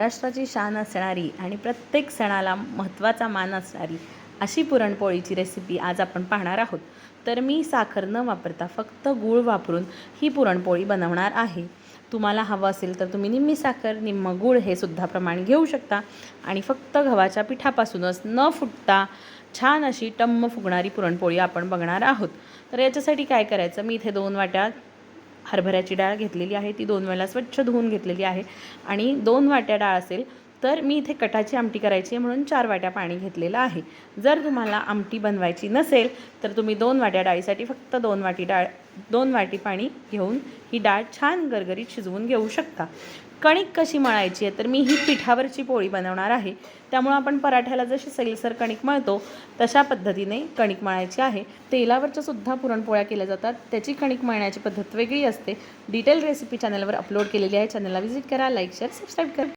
महाराष्ट्राची शान असणारी आणि प्रत्येक सणाला महत्त्वाचा मान असणारी अशी पुरणपोळीची रेसिपी आज आपण पाहणार आहोत. तर मी साखर न वापरता फक्त गूळ वापरून ही पुरणपोळी बनवणार आहे. तुम्हाला हवं असेल तर तुम्ही निम्मी साखर निम्म गूळ हे सुद्धा प्रमाण घेऊ शकता आणि फक्त गव्हाच्या पिठापासूनच न फुटता छान अशी टम्म फुगणारी पुरणपोळी आपण बघणार आहोत. तर याच्यासाठी काय करायचं, मी इथे 2 वाट्या हरभऱ्याची डाळ घेतलेली आहे, ती 2 वेळा स्वच्छ धुवून घेतलेली आहे. आणि 2 वाट्या डाळ असेल तर मी इथे कटाची आमटी करायची आहे म्हणून 4 वाट्या पाणी घेतलेलं आहे. जर तुम्हाला आमटी बनवायची नसेल तर तुम्ही 2 वाट्या डाळीसाठी फक्त 2 वाटी पाणी घेऊन ही डाळ छान गरगरीत शिजवून घेऊ शकता. कणिक कशी मळायची आहे, तर मी ही पिठावरची पोळी बनवणार आहे. त्यामुळे आपण पराठ्याला जशी सैलसर कणिक मळतो तशा पद्धतीने कणिक मळायची आहे. तेलावरच्या सुद्धा पुरणपोळ्या केल्या जातात, त्याची कणिक मळण्याची पद्धत वेगळी असते. डिटेल रेसिपी चॅनलवर अपलोड केलेली आहे. चॅनलला व्हिजिट करा, लाईक शेअर सबस्क्राईब करा.